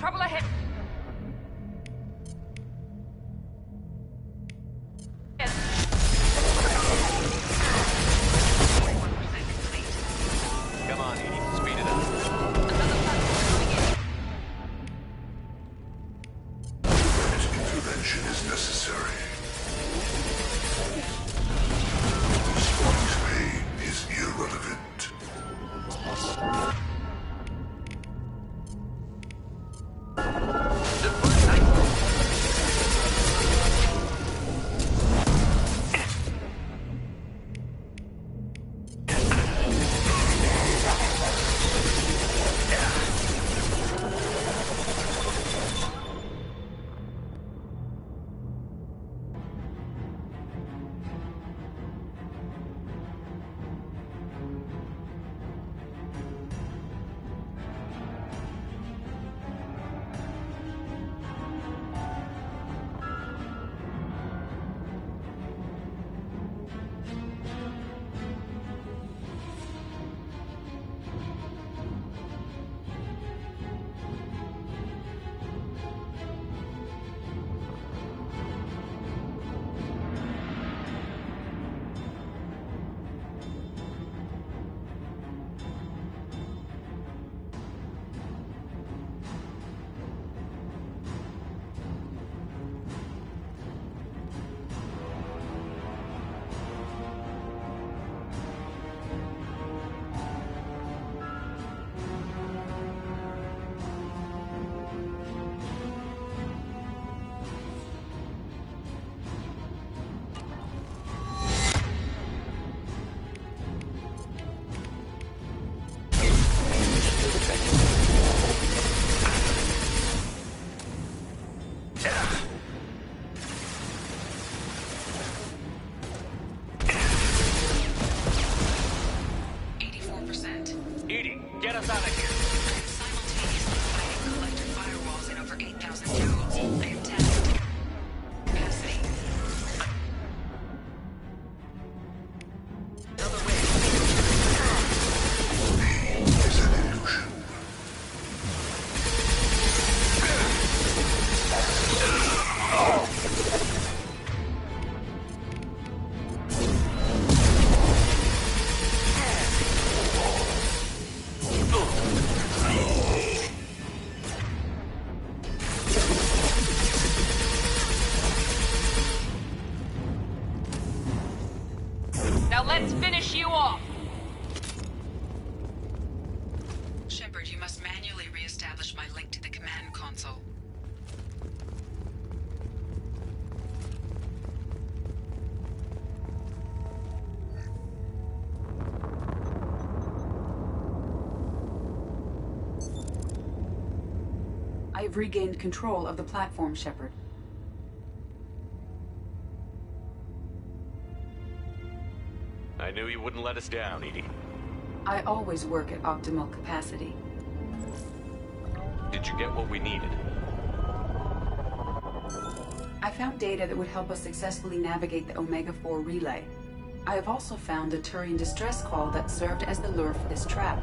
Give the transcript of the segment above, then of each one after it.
Trouble ahead. Come on, Edie. Speed it up. Another platform coming in. Intervention is necessary. Spawn's pain is irrelevant. Get us out of here. Simultaneously fighting collector firewalls in over 8,000 nodes. I have tested capacity. Another way. Pain is an illusion. Now let's finish you off. Shepard, you must manually re-establish my link to the command console. I have regained control of the platform, Shepard. I knew you wouldn't let us down, Edie. I always work at optimal capacity. Did you get what we needed? I found data that would help us successfully navigate the Omega-4 relay. I have also found a Turian distress call that served as the lure for this trap.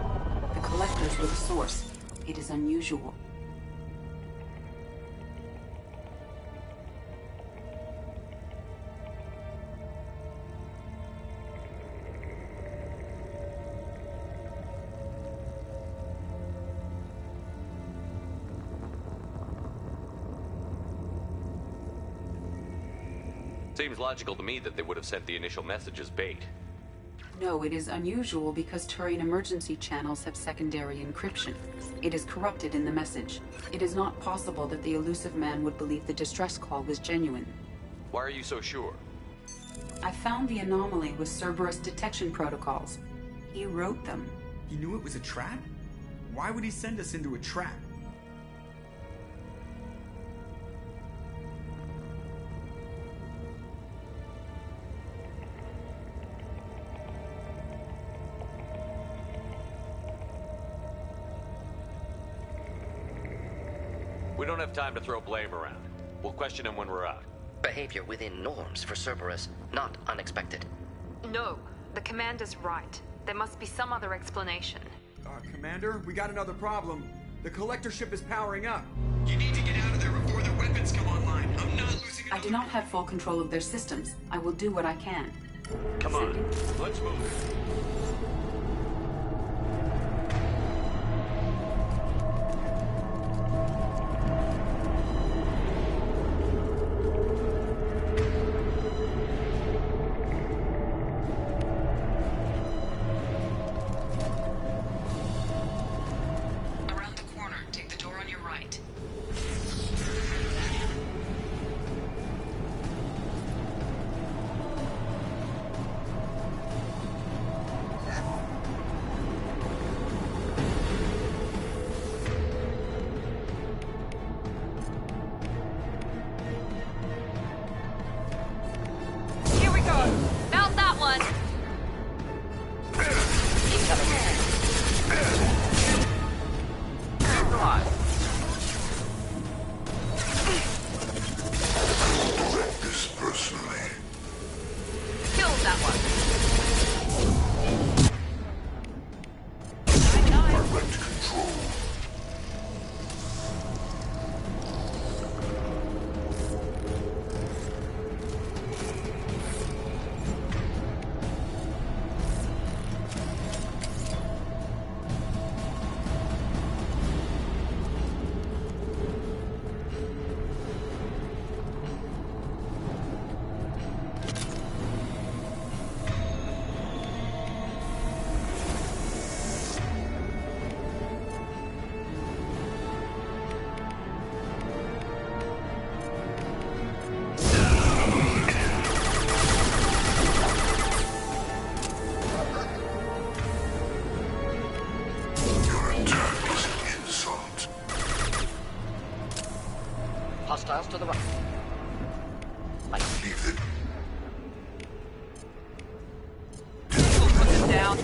The collectors were the source. It is unusual. Seems logical to me that they would have sent the initial message as bait. No, it is unusual because Turian emergency channels have secondary encryption. It is corrupted in the message. It is not possible that the elusive man would believe the distress call was genuine. Why are you so sure? I found the anomaly with Cerberus detection protocols. He wrote them. He knew it was a trap? Why would he send us into a trap? We don't have time to throw blame around. We'll question him when we're out. Behavior within norms for Cerberus, not unexpected. No, the commander's right. There must be some other explanation. Commander, we got another problem. The collector ship is powering up. You need to get out of there before their weapons come online. I'm not losing I do not have full control of their systems. I will do what I can. Come on, Sending. let's move. Around the corner, take the door on your right. Here we go. Found that one. Correct this personally. Killed that one. Direct control. Your attack is an insult. Hostiles to the right. Leave it. Put them down.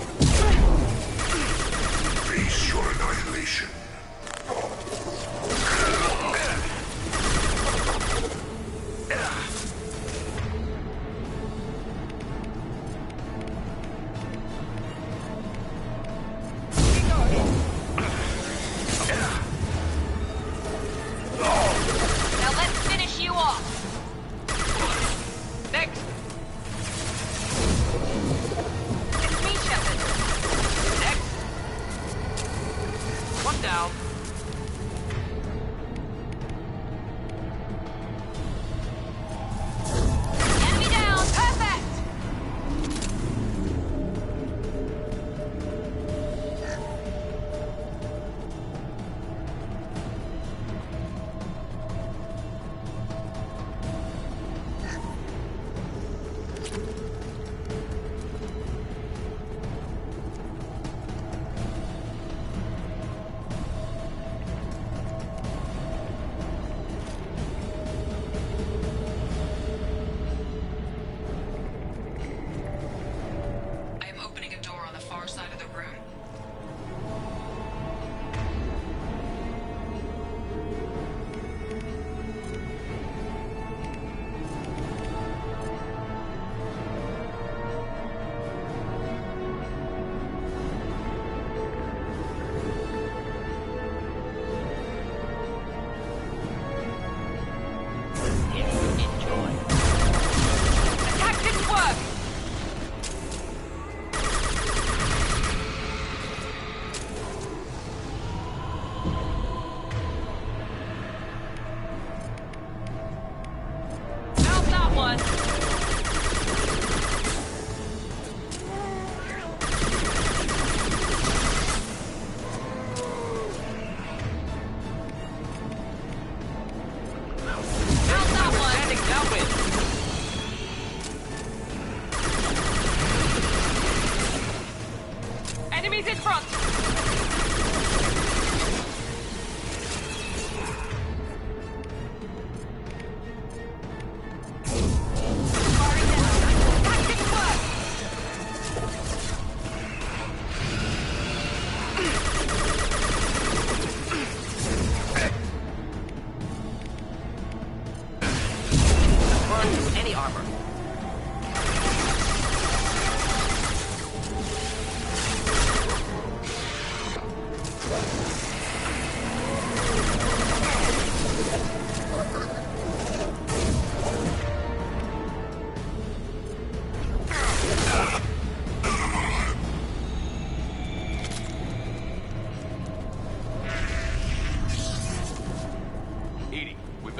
Face your annihilation. Now let's finish you off. Next. It's me, Shepard. Next. One down. Enemy down. Perfect.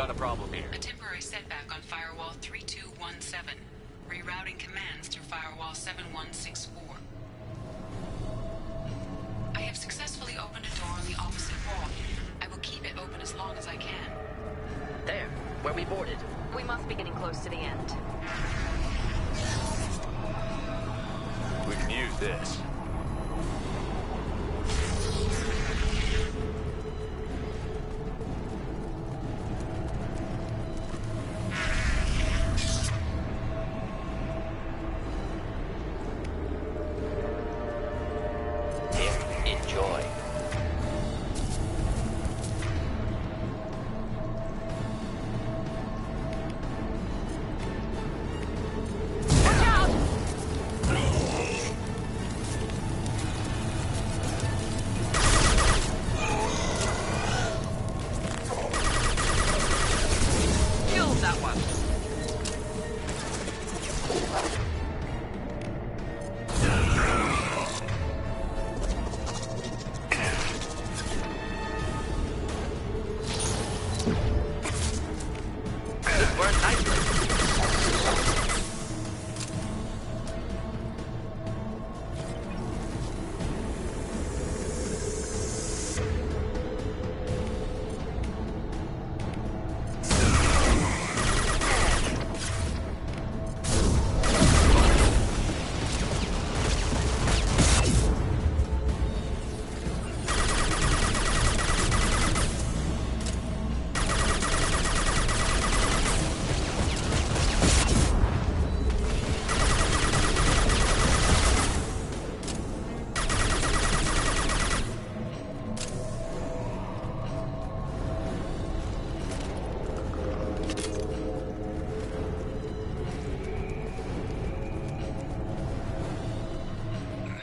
got a problem here? A temporary setback on Firewall 3217. Rerouting commands through Firewall 7164. I have successfully opened a door on the opposite wall. I will keep it open as long as I can. There, where we boarded. We must be getting close to the end. We can use this. Here, enjoy. Watch out! Killed that one. This burned nicely.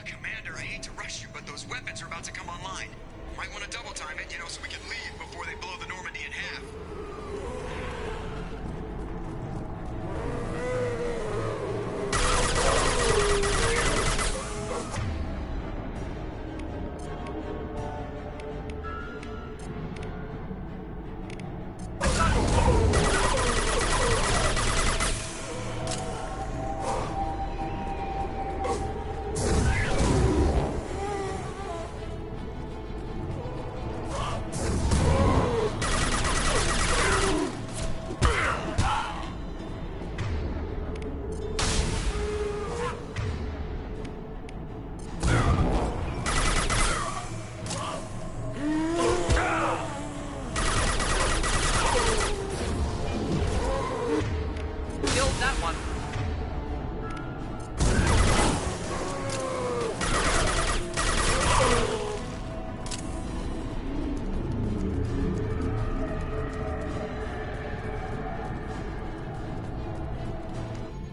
Commander, I hate to rush you, but those weapons are about to come online. Might want to double time it, so we can leave before they blow the Normandy in half. Killed that one.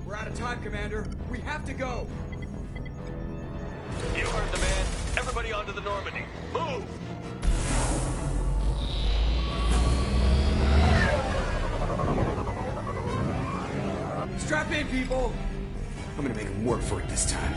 We're out of time, Commander. We have to go. You heard the man. Everybody onto the Normandy. Move! Strap in, people. I'm gonna make them work for it this time.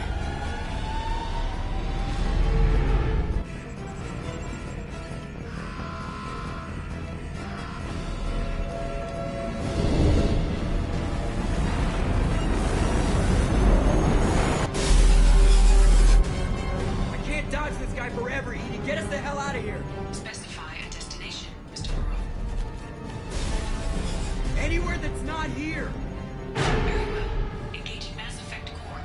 I can't dodge this guy forever, Edie. Get us the hell out of here. Specify a destination, Mr. Moreau. Anywhere that's not here. Very well. Engaging Mass Effect core.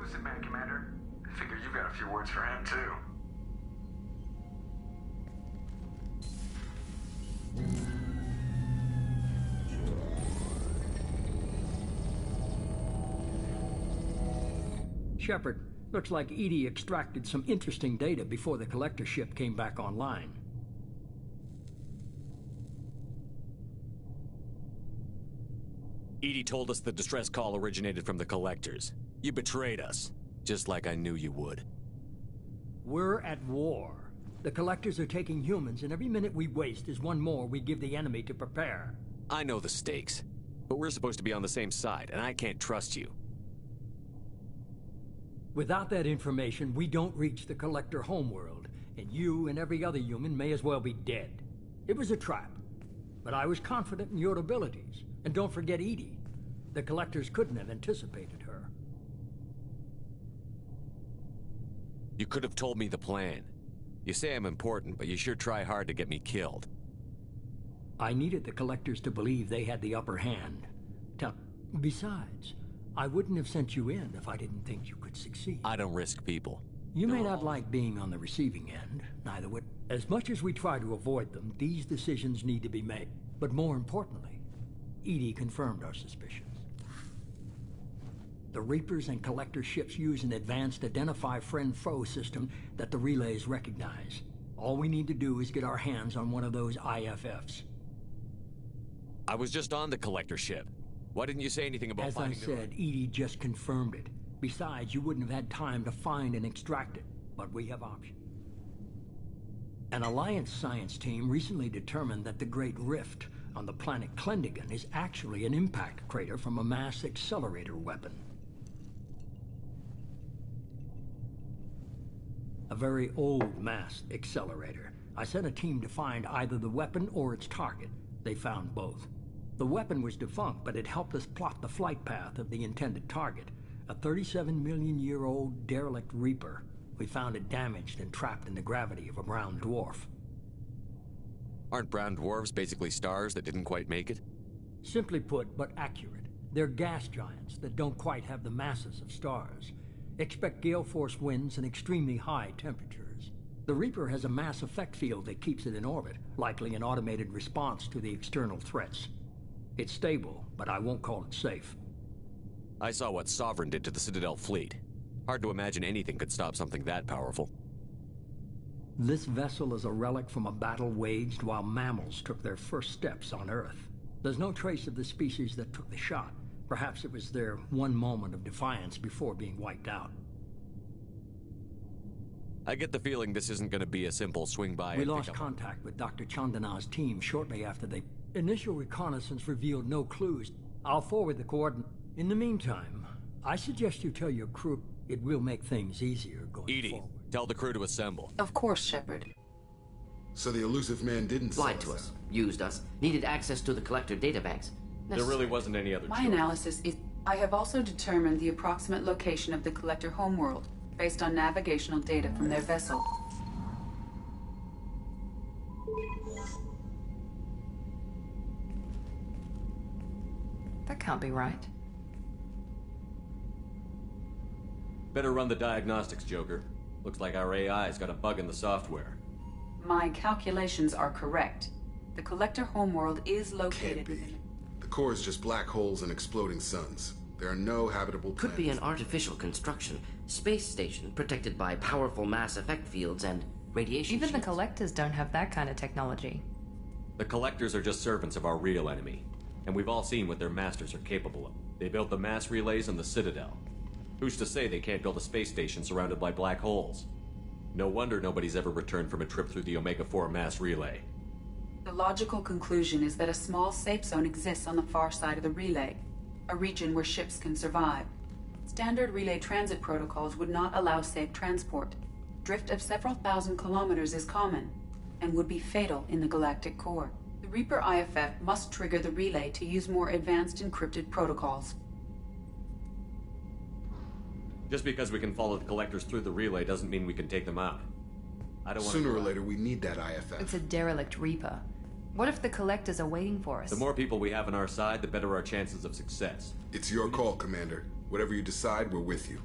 Lucid Man, Commander. I figure you've got a few words for him, too. Shepard, looks like EDI extracted some interesting data before the collector ship came back online. EDI told us the distress call originated from the collectors. You betrayed us, just like I knew you would. We're at war. The collectors are taking humans, and every minute we waste is one more we give the enemy to prepare. I know the stakes, but we're supposed to be on the same side, and I can't trust you. Without that information, we don't reach the collector homeworld, and you and every other human may as well be dead. It was a trap, but I was confident in your abilities. And don't forget EDI. The collectors couldn't have anticipated her. You could have told me the plan. You say I'm important, but you sure try hard to get me killed. I needed the collectors to believe they had the upper hand. Besides, I wouldn't have sent you in if I didn't think you could succeed. I don't risk people. You may not like being on the receiving end, neither would. As much as we try to avoid them, these decisions need to be made. But more importantly, EDI confirmed our suspicions. The Reapers and Collector ships use an advanced Identify Friend-Foe system that the relays recognize. All we need to do is get our hands on one of those IFFs. I was just on the Collector ship. Why didn't you say anything about As I finding said, EDI just confirmed it. Besides, you wouldn't have had time to find and extract it. But we have options. An Alliance science team recently determined that the Great Rift on the planet Klendagon is actually an impact crater from a mass accelerator weapon. A very old mass accelerator. I sent a team to find either the weapon or its target. They found both. The weapon was defunct, but it helped us plot the flight path of the intended target. A 37-million-year-old derelict Reaper. We found it damaged and trapped in the gravity of a brown dwarf. Aren't brown dwarves basically stars that didn't quite make it? Simply put, but accurate. They're gas giants that don't quite have the masses of stars. Expect gale force winds and extremely high temperatures. The Reaper has a mass effect field that keeps it in orbit, likely an automated response to the external threats. It's stable, but I won't call it safe. I saw what Sovereign did to the Citadel fleet. Hard to imagine anything could stop something that powerful. This vessel is a relic from a battle waged while mammals took their first steps on Earth. There's no trace of the species that took the shot. Perhaps it was their one moment of defiance before being wiped out. I get the feeling this isn't going to be a simple swing by. We lost contact with Dr. Chandana's team shortly after they... Initial reconnaissance revealed no clues. I'll forward the coordinates. In the meantime, I suggest you tell your crew it will make things easier going forward. Tell the crew to assemble. Of course, Shepard. So the elusive man didn't lied to us, used us, needed access to the Collector databanks. There really wasn't any other My choice. analysis is... I have also determined the approximate location of the Collector homeworld, based on navigational data from their vessel. That can't be right. Better run the diagnostics, Joker. Looks like our AI's got a bug in the software. My calculations are correct. The Collector homeworld is located Can't be. within... The core is just black holes and exploding suns. There are no habitable Could planets. be an artificial construction, space station protected by powerful mass effect fields and radiation Even the shields. Collectors don't have that kind of technology. The Collectors are just servants of our real enemy, and we've all seen what their masters are capable of. They built the mass relays in the Citadel. Who's to say they can't build a space station surrounded by black holes? No wonder nobody's ever returned from a trip through the Omega-4 mass relay. The logical conclusion is that a small safe zone exists on the far side of the relay, a region where ships can survive. Standard relay transit protocols would not allow safe transport. Drift of several thousand kilometers is common, and would be fatal in the galactic core. The Reaper IFF must trigger the relay to use more advanced encrypted protocols. Just because we can follow the Collectors through the relay doesn't mean we can take them out. I don't want Sooner or later, we need that IFF. It's a derelict Reaper. What if the Collectors are waiting for us? The more people we have on our side, the better our chances of success. It's your call, Commander. Whatever you decide, we're with you.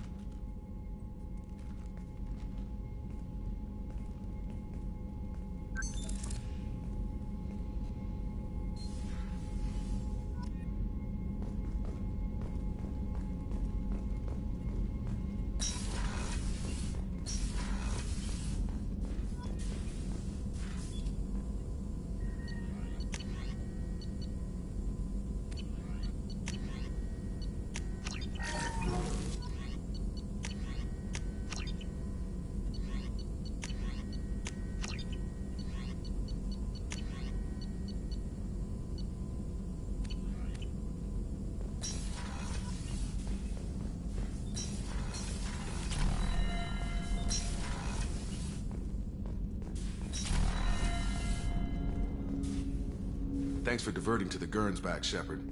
Thanks for diverting to the Gernsback, Shepard.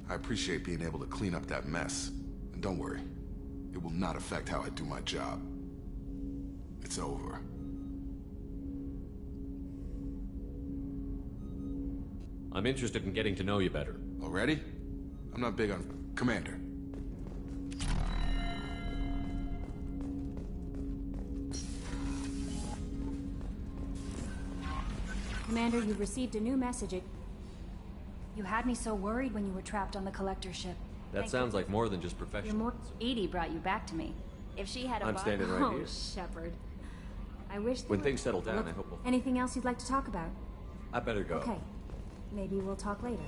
I appreciate being able to clean up that mess. And don't worry, it will not affect how I do my job. It's over. I'm interested in getting to know you better. Already? I'm not big on... Commander. Commander, you've received a new message. You had me so worried when you were trapped on the collector ship. That sounds like more than just professional. Edie brought you back to me. If she had a I'm standing right here. Oh, Shepard. I wish... When things settle down, I hope we'll... Anything else you'd like to talk about? I better go. Okay. Maybe we'll talk later.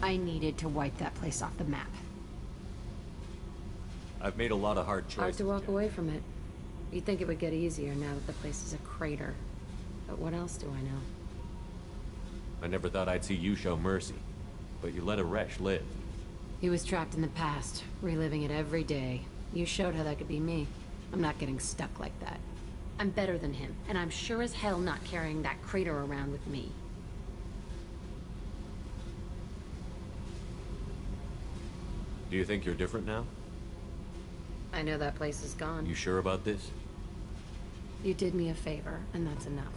I needed to wipe that place off the map. I've made a lot of hard choices. Hard to walk away from it. You'd think it would get easier now that the place is a crater. But what else do I know? I never thought I'd see you show mercy, but you let a wretch live. He was trapped in the past, reliving it every day. You showed how that could be me. I'm not getting stuck like that. I'm better than him, and I'm sure as hell not carrying that crater around with me. Do you think you're different now? I know that place is gone. You sure about this? You did me a favor, and that's enough.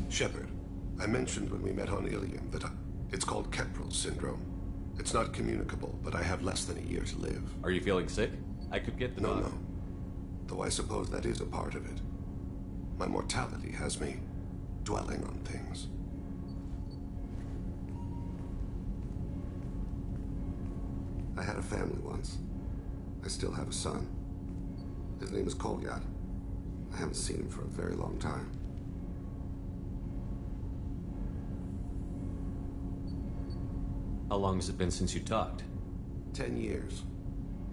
Shepard, I mentioned when we met on Ilium that it's called Keprel syndrome. It's not communicable, but I have less than a year to live. Are you feeling sick? I could get the No. Though I suppose that is a part of it. My mortality has me dwelling on things. I had a family once. I still have a son. His name is Kolyat. I haven't seen him for a very long time. How long has it been since you talked? 10 years.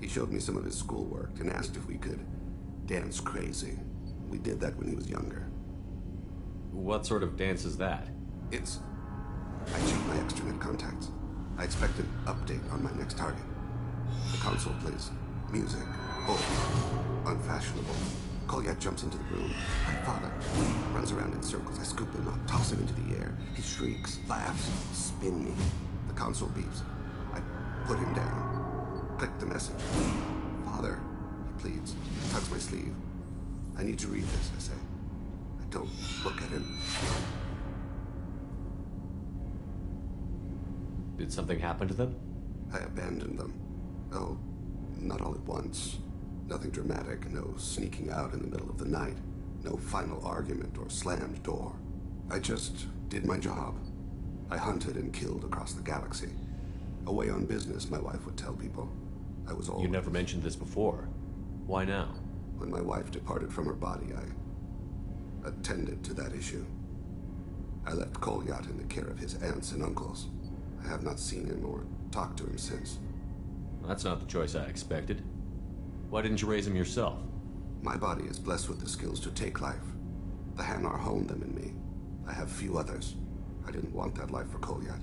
He showed me some of his schoolwork and asked if we could dance crazy. We did that when he was younger. What sort of dance is that? I check my extranet contacts. I expect an update on my next target. The console plays music, old, unfashionable, Kolyat jumps into the room. My father runs around in circles. I scoop him up, toss him into the air. He shrieks, laughs, spin me. The console beeps. I put him down. Click the message. Father, he pleads, tugs my sleeve. I need to read this, I say. I don't look at him. Did something happen to them? I abandoned them. Oh, not all at once. Nothing dramatic, no sneaking out in the middle of the night. No final argument or slammed door. I just did my job. I hunted and killed across the galaxy. Away on business, my wife would tell people. I was always... You never mentioned this before. Why now? When my wife departed from her body, I attended to that issue. I left Kolyat in the care of his aunts and uncles. I have not seen him or talked to him since. That's not the choice I expected. Why didn't you raise him yourself? My body is blessed with the skills to take life. The Hanar honed them in me. I have few others. I didn't want that life for Kolyat.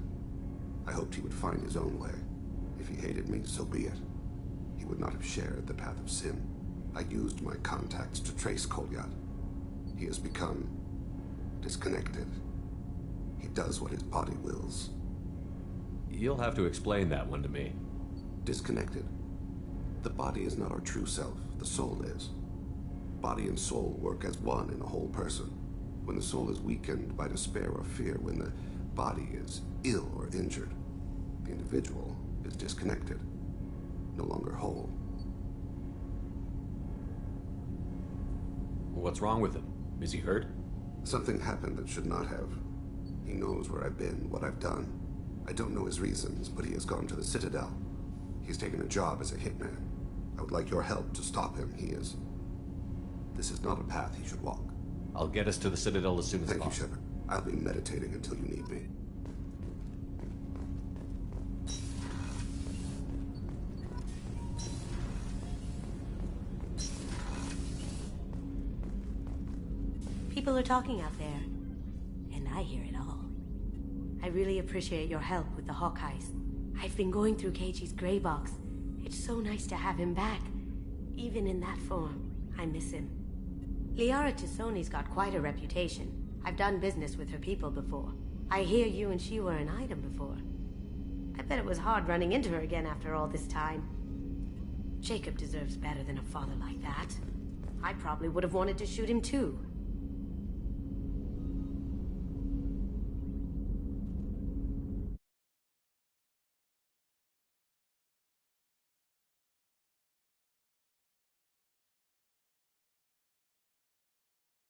I hoped he would find his own way. If he hated me, so be it. He would not have shared the path of sin. I used my contacts to trace Kolyat. He has become disconnected. He does what his body wills. You'll have to explain that one to me. Disconnected. The body is not our true self. The soul is. Body and soul work as one in a whole person. When the soul is weakened by despair or fear, when the body is ill or injured, the individual is disconnected, no longer whole. What's wrong with him? Is he hurt? Something happened that should not have. He knows where I've been, what I've done. I don't know his reasons, but he has gone to the Citadel. He's taken a job as a hitman. I would like your help to stop him. This is not a path he should walk. I'll get us to the Citadel as soon as possible. Thank you, Shepard. I'll be meditating until you need me. People are talking out there, and I hear it all. I really appreciate your help with the Hawkeyes. I've been going through Keiichi's gray box. It's so nice to have him back. Even in that form, I miss him. Liara T'Soni's got quite a reputation. I've done business with her people before. I hear you and she were an item before. I bet it was hard running into her again after all this time. Jacob deserves better than a father like that. I probably would have wanted to shoot him too.